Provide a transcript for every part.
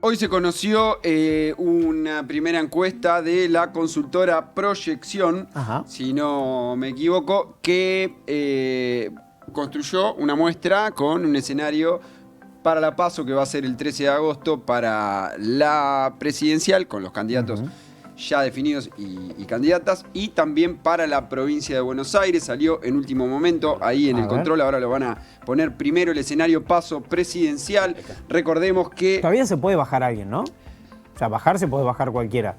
hoy se conoció una primera encuesta de la consultora Proyección, si no me equivoco, que construyó una muestra con un escenario para la PASO que va a ser el 13 de agosto para la presidencial, con los candidatos ya definidos y candidatas, y también para la provincia de Buenos Aires. Salió en último momento ahí en el control, ahora lo van a poner primero el escenario PASO presidencial. Recordemos que... Todavía se puede bajar alguien, ¿no? O sea, bajar se puede bajar cualquiera.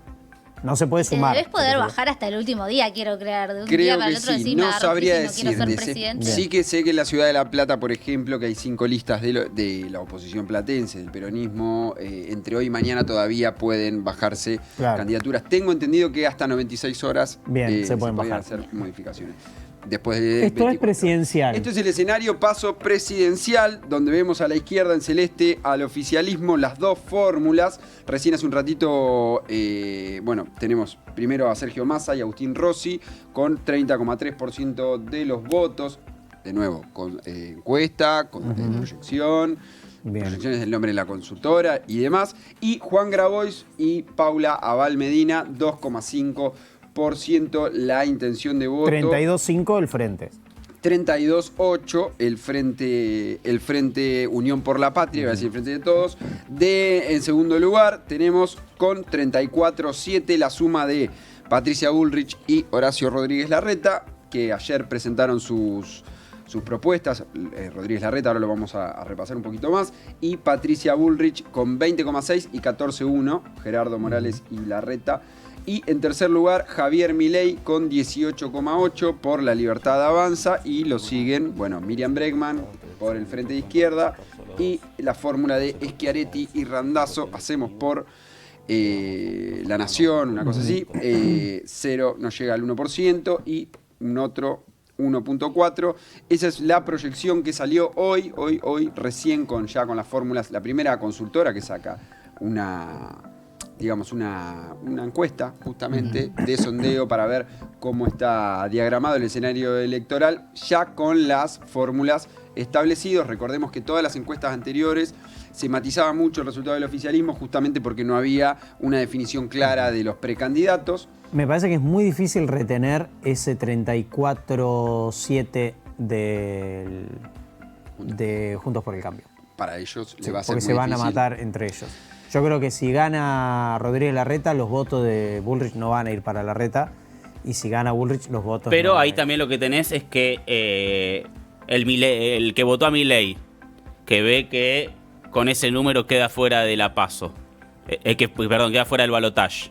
No se puede sumar. Debes poder bajar hasta el último día, quiero creer. De un Creo día para que el otro sí, decir, no nada, sabría no quiero ser presidente. Sí que sé que en la ciudad de La Plata, por ejemplo, que hay 5 listas de la oposición platense, del peronismo, entre hoy y mañana todavía pueden bajarse candidaturas. Tengo entendido que hasta 96 horas se pueden hacer modificaciones. Después de Esto 24. Es presidencial. Esto es el escenario PASO presidencial, donde vemos a la izquierda en celeste al oficialismo las dos fórmulas. Recién hace un ratito, tenemos primero a Sergio Massa y Agustín Rossi con 30,3% de los votos. De nuevo, con encuesta, con proyección. Proyección es el nombre de la consultora y demás. Y Juan Grabois y Paula Abal Medina, 2,5%. La intención de voto. 32,5 el frente. 32,8 el frente Unión por la Patria, iba a decir el Frente de Todos. En segundo lugar tenemos con 34,7 la suma de Patricia Bullrich y Horacio Rodríguez Larreta, que ayer presentaron sus propuestas. Rodríguez Larreta, ahora lo vamos a repasar un poquito más. Y Patricia Bullrich con 20,6 y 14,1, Gerardo Morales y Larreta. Y en tercer lugar, Javier Milei con 18,8 por La Libertad Avanza. Y lo siguen, Miriam Bregman por el Frente de Izquierda. Y la fórmula de Schiaretti y Randazzo, hacemos por La Nación, una cosa así. 0 no llega al 1% y un otro 1,4. Esa es la proyección que salió hoy recién con las fórmulas. La primera consultora que saca una encuesta justamente de sondeo para ver cómo está diagramado el escenario electoral, ya con las fórmulas establecidas. Recordemos que todas las encuestas anteriores se matizaba mucho el resultado del oficialismo justamente porque no había una definición clara de los precandidatos. Me parece que es muy difícil retener ese 34,7 de Juntos por el Cambio. Para ellos le va a ser muy difícil. Porque se van a matar entre ellos. Yo creo que si gana Rodríguez Larreta, los votos de Bullrich no van a ir para Larreta. Y si gana Bullrich, los votos Pero no ahí también lo que tenés es que el que votó a Milei, que ve que con ese número queda fuera de la PASO. Queda fuera del balotaje.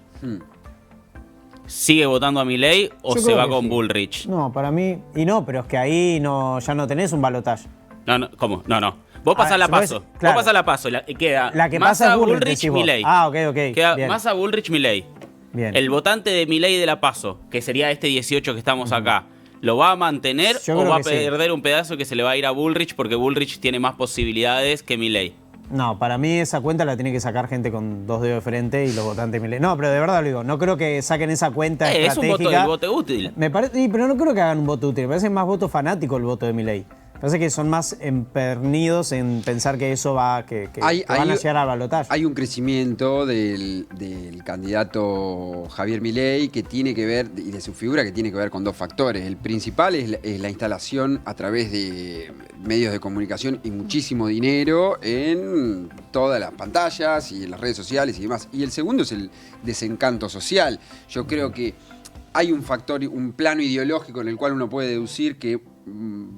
¿Sigue votando a Milei o se va con Bullrich? No, para mí... Y no, pero es que ahí ya no tenés un balotaje. No, ¿cómo? No. Vos pasás la PASO. Claro. Vos pasás la PASO. Queda la que Massa, pasa es Bullrich, Milei. Ok. Queda bien. Massa, Bullrich, Milei. Bien. El votante de Milei de la PASO, que sería este 18 que estamos acá, ¿lo va a mantener o va a perder un pedazo que se le va a ir a Bullrich porque Bullrich tiene más posibilidades que Milei? No, para mí esa cuenta la tiene que sacar gente con 2 dedos de frente y los votantes de Milei. No, pero de verdad lo digo, no creo que saquen esa cuenta estratégica. Es un voto útil. Me parece, pero no creo que hagan un voto útil, me parece más voto fanático el voto de Milei. Parece que son más empernidos en pensar que eso van a llegar al balotaje. Hay un crecimiento del candidato Javier Milei que tiene que ver, y de su figura, que tiene que ver con 2 factores. El principal es la instalación a través de medios de comunicación y muchísimo dinero en todas las pantallas y en las redes sociales y demás. Y el segundo es el desencanto social. Yo creo que hay un factor, un plano ideológico en el cual uno puede deducir que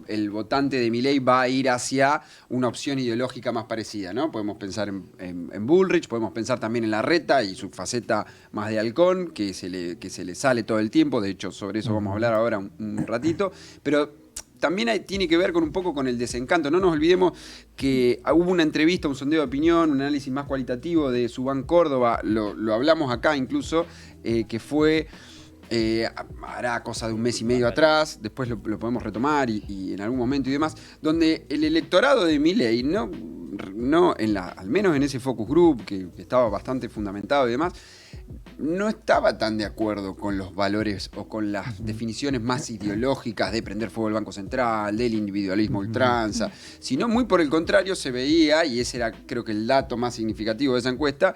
el votante de Milei va a ir hacia una opción ideológica más parecida, ¿no? Podemos pensar en Bullrich, podemos pensar también en Larreta y su faceta más de halcón, que se le sale todo el tiempo. De hecho, sobre eso vamos a hablar ahora un ratito. Pero también tiene que ver con un poco con el desencanto. No nos olvidemos que hubo una entrevista, un sondeo de opinión, un análisis más cualitativo de Subán Córdoba, lo hablamos acá incluso, que fue... hará cosa de un mes y medio atrás, después lo podemos retomar y en algún momento y demás, donde el electorado de Milei, al menos en ese focus group que estaba bastante fundamentado y demás, no estaba tan de acuerdo con los valores o con las definiciones más ideológicas de prender fuego al Banco Central, del individualismo ultranza, sino muy por el contrario se veía, y ese era creo que el dato más significativo de esa encuesta,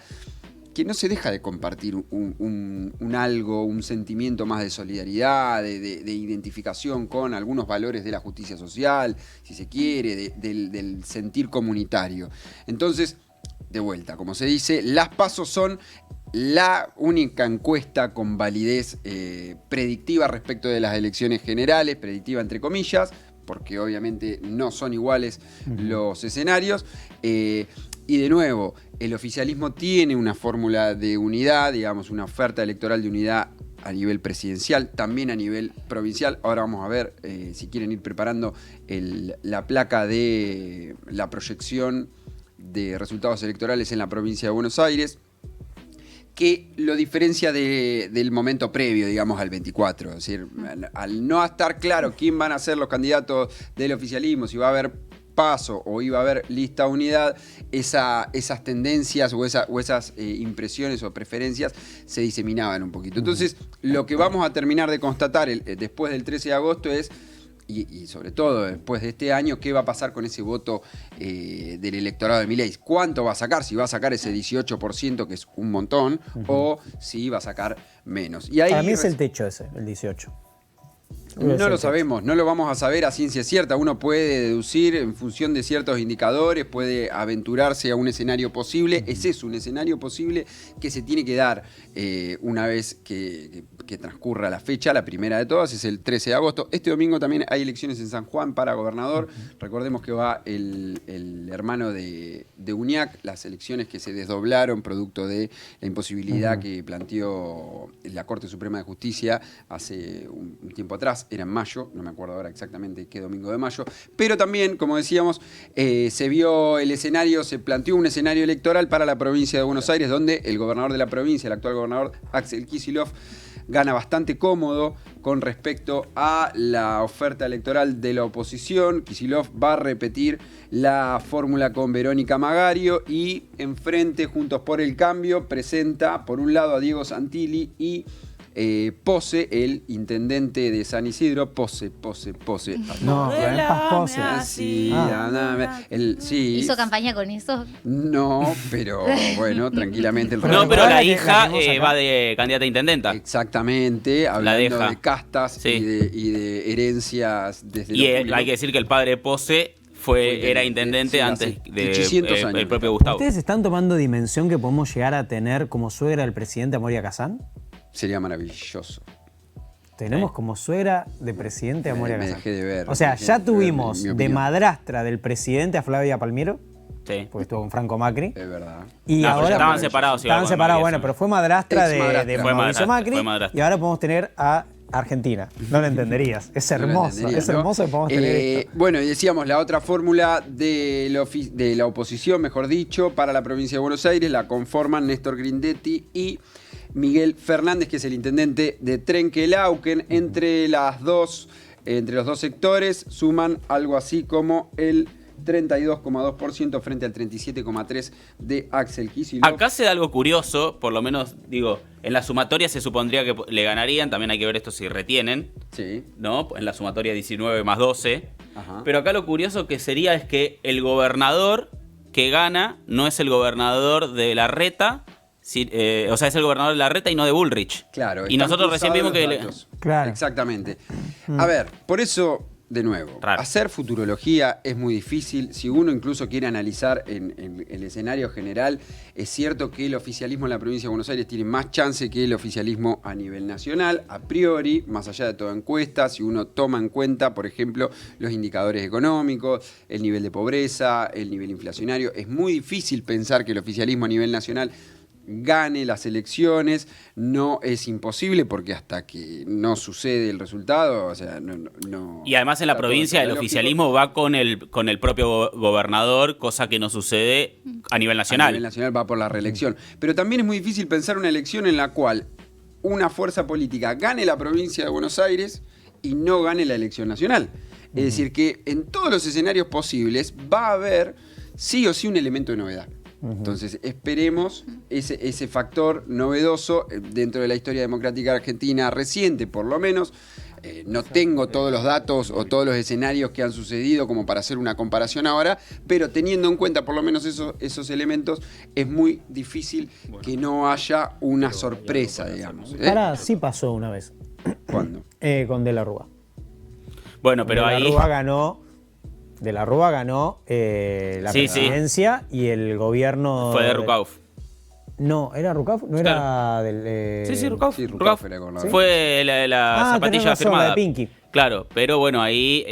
que no se deja de compartir un algo, un sentimiento más de solidaridad, de identificación con algunos valores de la justicia social, si se quiere, del sentir comunitario. Entonces, de vuelta, como se dice, las PASO son la única encuesta con validez predictiva respecto de las elecciones generales, predictiva entre comillas, porque obviamente no son iguales los escenarios. Y de nuevo, el oficialismo tiene una fórmula de unidad, digamos, una oferta electoral de unidad a nivel presidencial, también a nivel provincial. Ahora vamos a ver, si quieren ir preparando la placa de la proyección de resultados electorales en la provincia de Buenos Aires, que lo diferencia del momento previo, digamos, al 24. Es decir, al no estar claro quién van a ser los candidatos del oficialismo, si va a haber PASO o iba a haber lista unidad, esas tendencias o esas impresiones o preferencias se diseminaban un poquito. Entonces, lo que vamos a terminar de constatar después del 13 de agosto es, y sobre todo después de este año, qué va a pasar con ese voto del electorado de Milei. ¿Cuánto va a sacar? Si va a sacar ese 18%, que es un montón, o si va a sacar menos. Y ahí, para mí es el techo ese, el 18%. No lo sabemos, no lo vamos a saber a ciencia cierta. Uno puede deducir en función de ciertos indicadores, puede aventurarse a un escenario posible. Ese es un escenario posible que se tiene que dar una vez que transcurra la fecha. La primera de todas es el 13 de agosto. Este domingo también hay elecciones en San Juan para gobernador. Recordemos que va el hermano de Uñac, las elecciones que se desdoblaron producto de la imposibilidad que planteó la Corte Suprema de Justicia hace un tiempo atrás. Era en mayo, no me acuerdo ahora exactamente qué domingo de mayo, pero también, como decíamos, se vio el escenario, se planteó un escenario electoral para la provincia de Buenos Aires, donde el gobernador de la provincia, el actual gobernador Axel Kicillof, gana bastante cómodo con respecto a la oferta electoral de la oposición. Kicillof va a repetir la fórmula con Verónica Magario y enfrente, Juntos por el Cambio, presenta por un lado a Diego Santilli y Pose, el intendente de San Isidro. Pose. No, Pose. Sí, sí. ¿Hizo campaña con eso? No, pero bueno, tranquilamente. No, pero la hija va de candidata a intendenta. Exactamente, hablando de castas y de herencias desde y hay que decir que el padre de Pose era intendente antes de el propio Gustavo. ¿Ustedes están tomando dimensión que podemos llegar a tener como suegra al presidente a Moria Kazán? Sería maravilloso. Tenemos como suegra de presidente a Moria Kazán. Me dejé de ver. O sea, ya tuvimos de madrastra del presidente a Flavia Palmiero. Sí. Porque estuvo con Franco Macri. Es verdad. Y ahora estaban separados. Estaban separados, bueno, pero fue madrastra de Fue Mauricio Macri. Fue madrastra. Y ahora podemos tener a Argentina. No lo entenderías. Es hermoso. Es hermoso que podemos tener esto. Bueno, y decíamos, la otra fórmula de la oposición, mejor dicho, para la provincia de Buenos Aires, la conforman Néstor Grindetti y Miguel Fernández, que es el intendente de Trenquelauquen. Entre los dos sectores suman algo así como el 32,2% frente al 37,3% de Axel Kicillof. Acá se da algo curioso, por lo menos, digo, en la sumatoria se supondría que le ganarían, también hay que ver esto si retienen, sí, ¿no? En la sumatoria 19 más 12. Ajá. Pero acá lo curioso que sería es que el gobernador que gana no es el gobernador de Larreta, o sea, es el gobernador de Larreta y no de Bullrich. Claro. Y nosotros recién vimos que... Claro. Exactamente. A ver, por eso, de nuevo, hacer futurología es muy difícil. Si uno incluso quiere analizar en el escenario general, es cierto que el oficialismo en la provincia de Buenos Aires tiene más chance que el oficialismo a nivel nacional, a priori, más allá de toda encuesta. Si uno toma en cuenta, por ejemplo, los indicadores económicos, el nivel de pobreza, el nivel inflacionario, es muy difícil pensar que el oficialismo a nivel nacional gane las elecciones. No es imposible, porque hasta que no sucede el resultado, o sea, no. Y además en la provincia el oficialismo va con el propio gobernador, cosa que no sucede a nivel nacional. A nivel nacional va por la reelección. Pero también es muy difícil pensar una elección en la cual una fuerza política gane la provincia de Buenos Aires y no gane la elección nacional. Es decir, que en todos los escenarios posibles va a haber sí o sí un elemento de novedad. Entonces, esperemos ese factor novedoso dentro de la historia democrática argentina reciente, por lo menos. No tengo todos los datos o todos los escenarios que han sucedido como para hacer una comparación ahora, pero teniendo en cuenta por lo menos esos elementos, es muy difícil que no haya una sorpresa, digamos. Pará, sí pasó una vez. ¿Cuándo? Con De la Rúa. Bueno, pero ahí... De la Rúa ganó la presidencia y el gobierno... Fue de Rucauf. No, ¿era Rucauf? No era del... Sí, Rucauf. Sí, Rucauf era con la... Fue la zapatilla firmada. La de Pinky. Claro, pero bueno, ahí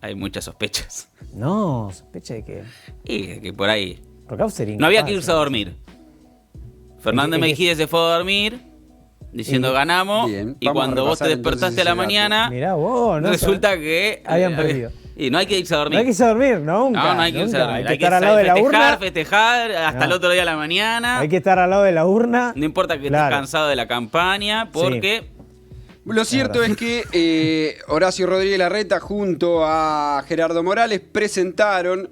hay muchas sospechas. No, ¿sospecha de qué? Y que por ahí... Rucauf sería No había que irse a dormir. Fernández Mejídez se fue a dormir diciendo ganamos. Bien, y cuando vos te despertaste a la mañana, mirá vos, ¿no? resulta que... Habían perdido. Y no hay que irse a dormir. No hay que irse a dormir, nunca. No hay que irse a dormir. Hay que estar al lado de la urna. Festejar hasta el otro día a la mañana. Hay que estar al lado de la urna. No importa que estés cansado de la campaña, porque... Sí. Lo cierto es que Horacio Rodríguez Larreta junto a Gerardo Morales presentaron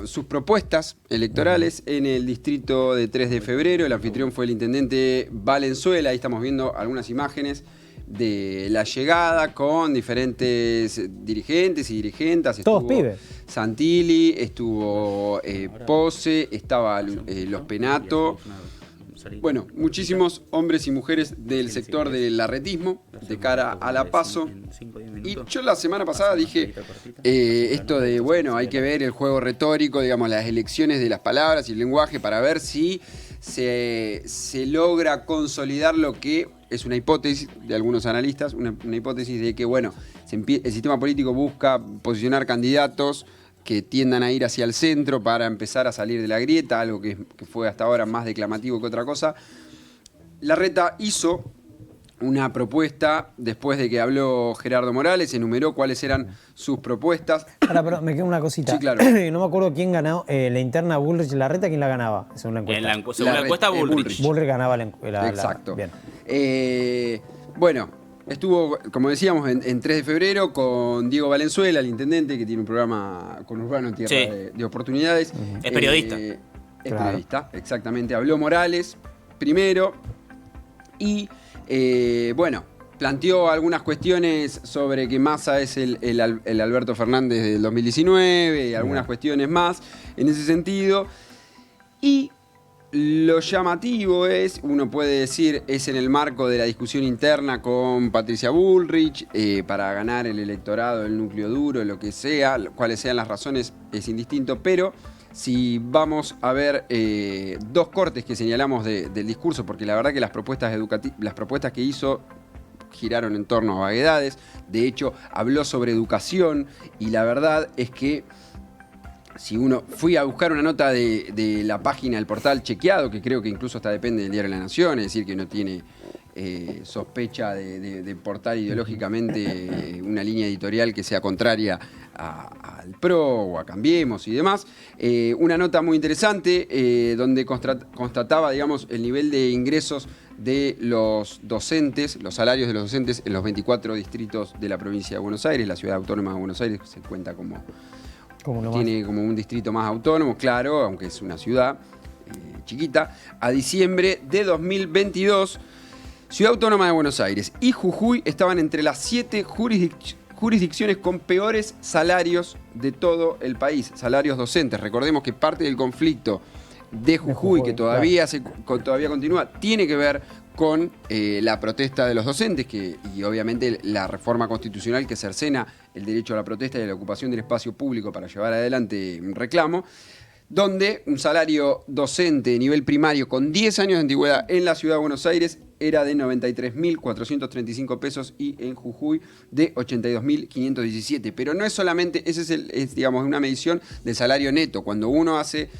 sus propuestas electorales en el distrito de 3 de febrero. El anfitrión fue el intendente Valenzuela. Ahí estamos viendo algunas imágenes de la llegada con diferentes dirigentes y dirigentas. Todos pibes. Santilli, estuvo Pose, estaba Los Penato. Bueno, muchísimos hombres y mujeres del sector del larretismo de cara a la PASO. Y yo la semana pasada dije esto de, bueno, hay que ver el juego retórico, digamos, las elecciones de las palabras y el lenguaje para ver si se logra consolidar lo que es una hipótesis de algunos analistas, una hipótesis de que, bueno, el sistema político busca posicionar candidatos que tiendan a ir hacia el centro para empezar a salir de la grieta, algo que fue hasta ahora más declamativo que otra cosa. Larreta hizo una propuesta después de que habló Gerardo Morales, enumeró cuáles eran sus propuestas. Ahora, pero me queda una cosita. Sí, claro. No me acuerdo quién ganó la interna Bullrich-Larreta, ¿quién la ganaba? Según la encuesta. Según la encuesta, Bullrich. Bullrich ganaba la Exacto. Bien. Bueno, estuvo, como decíamos, en 3 de febrero con Diego Valenzuela, el intendente, que tiene un programa con Urbano en Tierra de Oportunidades. Es periodista. Es periodista, exactamente. Habló Morales primero y, bueno, planteó algunas cuestiones sobre que Massa es el Alberto Fernández del 2019 y algunas cuestiones más en ese sentido. Y lo llamativo es, uno puede decir, es en el marco de la discusión interna con Patricia Bullrich para ganar el electorado, el núcleo duro, lo que sea, cuáles sean las razones es indistinto, pero si vamos a ver dos cortes que señalamos del discurso, porque la verdad que las propuestas que hizo giraron en torno a vaguedades, de hecho habló sobre educación y la verdad es que si uno fui a buscar una nota de la página del portal Chequeado, que creo que incluso hasta depende del Diario de la Nación, es decir, que no tiene sospecha de portar ideológicamente una línea editorial que sea contraria al PRO o a Cambiemos y demás. Una nota muy interesante donde constataba, digamos, el nivel de ingresos de los docentes, los salarios de los docentes en los 24 distritos de la provincia de Buenos Aires. La ciudad autónoma de Buenos Aires se cuenta tiene como un distrito más autónomo, claro, aunque es una ciudad chiquita. A diciembre de 2022, Ciudad Autónoma de Buenos Aires y Jujuy estaban entre las 7 jurisdicciones con peores salarios de todo el país, salarios docentes. Recordemos que parte del conflicto de Jujuy, que todavía continúa, tiene que ver con la protesta de los docentes y obviamente la reforma constitucional que cercena el derecho a la protesta y a la ocupación del espacio público para llevar adelante un reclamo, donde un salario docente de nivel primario con 10 años de antigüedad en la Ciudad de Buenos Aires era de 93.435 pesos y en Jujuy de 82.517. Pero no es solamente, es digamos, una medición del salario neto. Cuando uno hace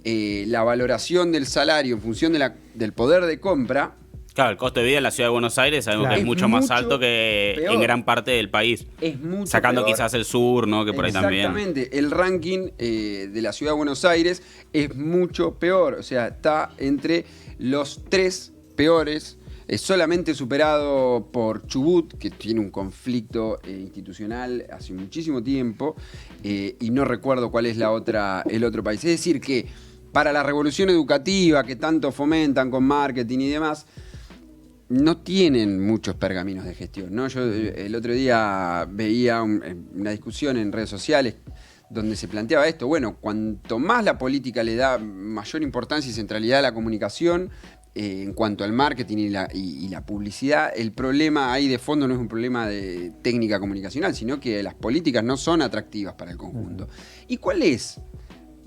la valoración del salario en función del poder de compra. Claro, el costo de vida en la Ciudad de Buenos Aires sabemos que es mucho más alto que peor. En gran parte del país. Es mucho sacando peor. Quizás el sur, ¿no? Que por ahí también. Exactamente. El ranking de la Ciudad de Buenos Aires es mucho peor. O sea, está entre los 3 peores Es solamente superado por Chubut, que tiene un conflicto institucional hace muchísimo tiempo, y no recuerdo cuál es el otro país. Es decir, que para la revolución educativa que tanto fomentan con marketing y demás, no tienen muchos pergaminos de gestión, ¿no? Yo el otro día veía una discusión en redes sociales donde se planteaba esto. Bueno, cuanto más la política le da mayor importancia y centralidad a la comunicación, en cuanto al marketing y la publicidad, el problema ahí de fondo no es un problema de técnica comunicacional, sino que las políticas no son atractivas para el conjunto. ¿Y cuál es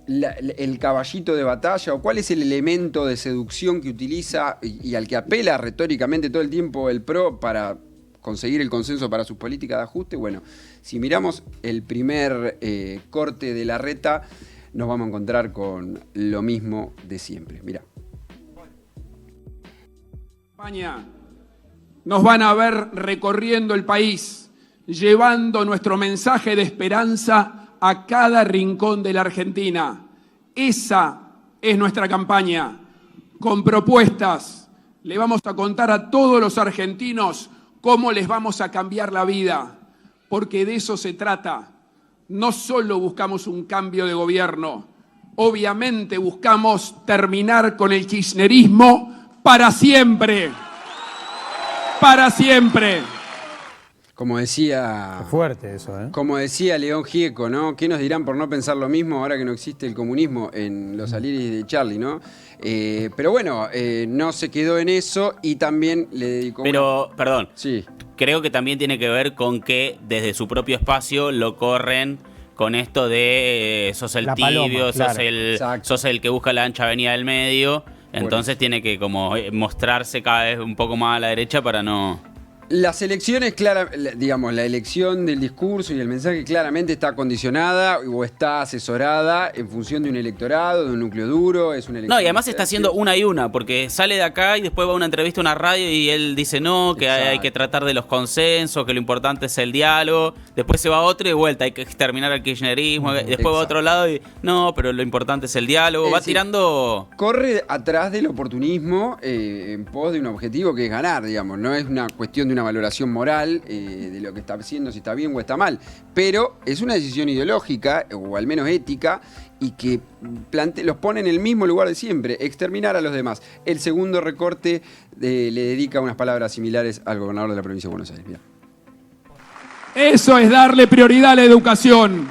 el caballito de batalla o cuál es el elemento de seducción que utiliza y al que apela retóricamente todo el tiempo el PRO para conseguir el consenso para sus políticas de ajuste? Bueno, si miramos el primer corte de Larreta, nos vamos a encontrar con lo mismo de siempre. Mirá. España, nos van a ver recorriendo el país, llevando nuestro mensaje de esperanza a cada rincón de la Argentina. Esa es nuestra campaña. Con propuestas, le vamos a contar a todos los argentinos cómo les vamos a cambiar la vida, porque de eso se trata. No solo buscamos un cambio de gobierno, obviamente buscamos terminar con el kirchnerismo para siempre. Para siempre. Como decía... Qué fuerte eso, ¿eh? Como decía León Gieco, ¿no? ¿Qué nos dirán por no pensar lo mismo ahora que no existe el comunismo en Los Aliris de Charlie, ¿no? Pero bueno, no se quedó en eso y también le dedicó... Pero, perdón. Sí. Creo que también tiene que ver con que desde su propio espacio lo corren con esto de sos el La tibio, paloma, claro. sos el que busca la ancha avenida del medio. Entonces tiene que como mostrarse cada vez un poco más a la derecha para no... Las elecciones, digamos, la elección del discurso y el mensaje claramente está condicionada o está asesorada en función de un electorado, de un núcleo duro. Es una elección. No, y además está haciendo una y una, porque sale de acá y después va a una entrevista a una radio y él dice no, que hay que tratar de los consensos, que lo importante es el diálogo. Después se va a otro y de vuelta, hay que exterminar el kirchnerismo. Después va a otro lado y no, pero lo importante es el diálogo. Va tirando... Corre atrás del oportunismo en pos de un objetivo que es ganar, digamos. No es una cuestión de una valoración moral de lo que está haciendo, si está bien o está mal, pero es una decisión ideológica o al menos ética y que los pone en el mismo lugar de siempre, exterminar a los demás. El segundo recorte le dedica unas palabras similares al gobernador de la provincia de Buenos Aires. Mirá. Eso es darle prioridad a la educación.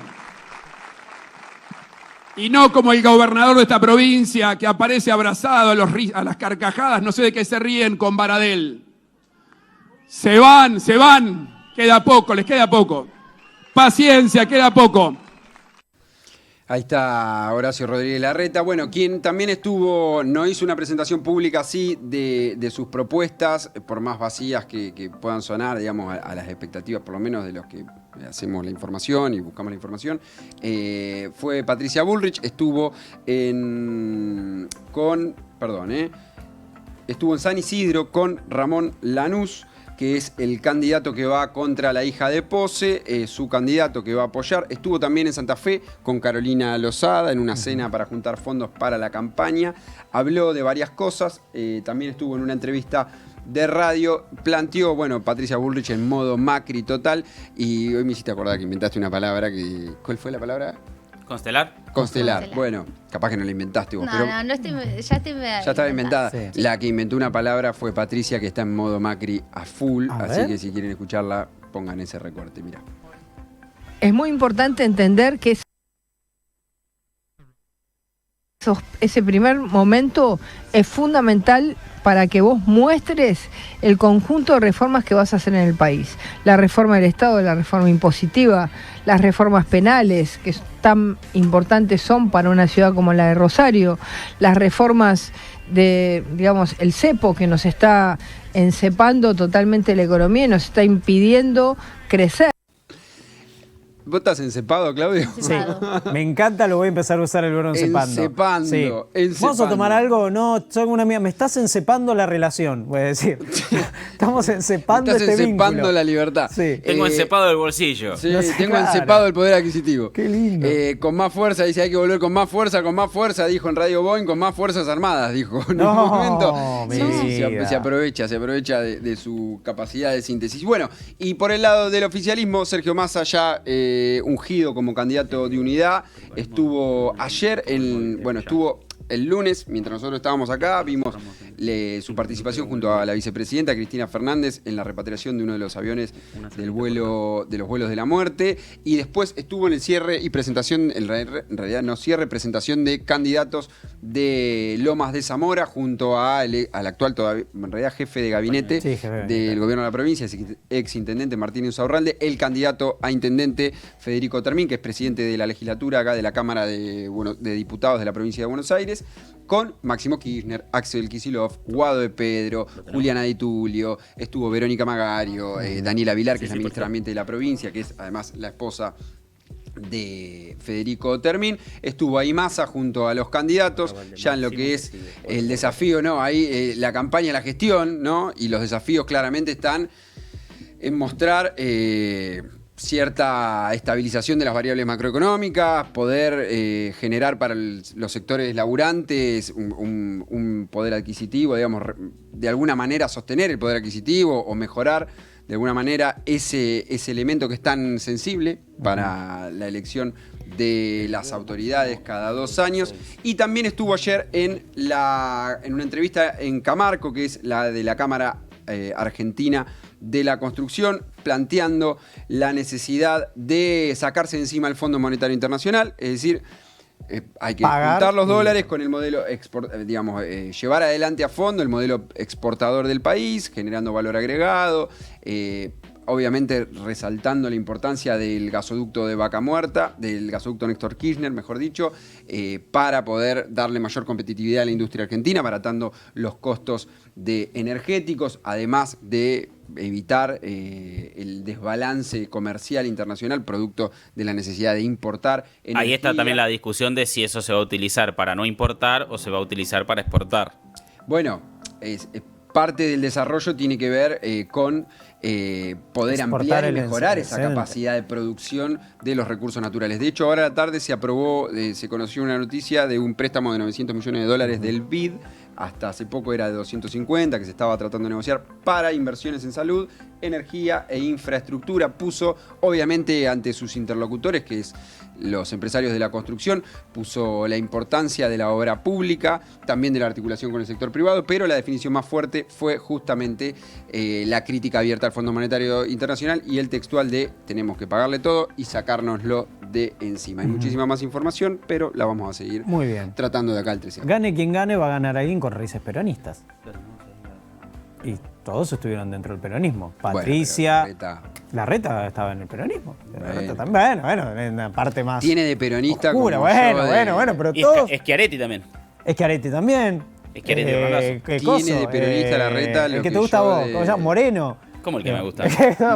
Y no como el gobernador de esta provincia que aparece abrazado a las carcajadas, no sé de qué se ríen con Baradel. Se van, queda poco, les queda poco. Paciencia, queda poco. Ahí está Horacio Rodríguez Larreta. Bueno, quien también no hizo una presentación pública así de sus propuestas, por más vacías que puedan sonar, digamos, a las expectativas, por lo menos de los que hacemos la información y buscamos la información, fue Patricia Bullrich. Estuvo en San Isidro con Ramón Lanús, que es el candidato que va contra la hija de Pose, su candidato que va a apoyar. Estuvo también en Santa Fe con Carolina Lozada en una cena para juntar fondos para la campaña. Habló de varias cosas, también estuvo en una entrevista de radio, planteó, Patricia Bullrich en modo Macri total, y hoy me hiciste acordar que inventaste una palabra ¿cuál fue la palabra? Constelar. Bueno, capaz que no la inventaste vos. No, pero ya estaba inventada. Sí. La que inventó una palabra fue Patricia, que está en modo Macri a full. Así que si quieren escucharla, pongan ese recorte. Mirá. Es muy importante entender que ese primer momento es fundamental para que vos muestres el conjunto de reformas que vas a hacer en el país. La reforma del Estado, la reforma impositiva, las reformas penales, que tan importantes son para una ciudad como la de Rosario, las reformas de, digamos, el cepo, que nos está encepando totalmente la economía y nos está impidiendo crecer. ¿Vos estás encepado, Claudio? Sí, me encanta, lo voy a empezar a usar el verbo encepando. Encepando. ¿Vamos a tomar algo? No, soy una amiga. Me estás encepando la relación, voy a decir. Estamos encepando estás este encepando vínculo. la libertad. Sí. Tengo encepado el bolsillo. Sí, No sé, tengo claro. encepado el poder adquisitivo. Qué lindo. Con más fuerza, dice, hay que volver con más fuerza, dijo en Radio Boeing, con más fuerzas armadas, dijo en No, un momento. mi Sí, vida. se aprovecha de su capacidad de síntesis. Bueno, y por el lado del oficialismo, Sergio Massa ya ungido como candidato de unidad, estuvo ayer, estuvo el lunes, mientras nosotros estábamos acá, vimos su participación junto a la vicepresidenta Cristina Fernández en la repatriación de uno de los aviones de los vuelos de la muerte, y después estuvo en el cierre y presentación, en realidad no cierre, presentación de candidatos de Lomas de Zamora junto al actual, todavía, en realidad jefe de gabinete del gobierno de la provincia, ex intendente Martín Insaurralde, el candidato a intendente Federico Termín, que es presidente de la legislatura acá de la Cámara de Diputados de la provincia de Buenos Aires, con Máximo Kirchner, Axel Kicillof, Guado de Pedro, Juliana Di Tulio, estuvo Verónica Magario, Daniela Vilar, que es la ministra de Ambiente de la provincia, que es además la esposa de Federico Termín. Estuvo ahí Massa junto a los candidatos, ya en lo que es el desafío, ¿no? Ahí la campaña, la gestión, ¿no? Y los desafíos claramente están en mostrar cierta estabilización de las variables macroeconómicas, poder generar para los sectores laburantes un poder adquisitivo, digamos, de alguna manera sostener el poder adquisitivo o mejorar de alguna manera ese elemento que es tan sensible para la elección de las autoridades cada 2 años. Y también estuvo ayer en una entrevista en Camarco, que es la de la Cámara Argentina de la Construcción, planteando la necesidad de sacarse encima el Fondo Monetario Internacional, es decir, hay que juntar los dólares con el modelo, llevar adelante a fondo el modelo exportador del país, generando valor agregado, obviamente resaltando la importancia del gasoducto de Vaca Muerta, del gasoducto Néstor Kirchner, mejor dicho, para poder darle mayor competitividad a la industria argentina, abaratando los costos energéticos, además de evitar el desbalance comercial internacional producto de la necesidad de importar energía. Ahí está también la discusión de si eso se va a utilizar para no importar o se va a utilizar para exportar. Bueno, parte del desarrollo tiene que ver con poder ampliar y mejorar esa capacidad de producción de los recursos naturales. De hecho, ahora a la tarde se conoció una noticia de un préstamo de $900 millones del BID, hasta hace poco era de 250, que se estaba tratando de negociar para inversiones en salud, energía e infraestructura. Puso, obviamente, ante sus interlocutores, que es los empresarios de la construcción, puso la importancia de la obra pública, también de la articulación con el sector privado, pero la definición más fuerte fue justamente la crítica abierta al Fondo Monetario Internacional y el textual de tenemos que pagarle todo y sacárnoslo de encima. Hay muchísima más información, pero la vamos a seguir tratando de acá al 13. Gane quien gane, va a ganar alguien con raíces peronistas. Y todos estuvieron dentro del peronismo. Patricia, bueno, Larreta estaba en el peronismo. Bueno, en la parte más tiene de peronista oscura, bueno, pero y todos... Schiaretti también. Schiaretti también. Schiaretti, tiene de peronista Larreta. El que te gusta a vos, ¿cómo se llama? Moreno. ¿Cómo el que me gusta?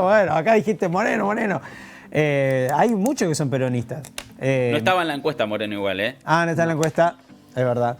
Bueno, acá dijiste Moreno. Hay muchos que son peronistas. No estaba en la encuesta Moreno igual, ¿eh? No está en la encuesta, es verdad.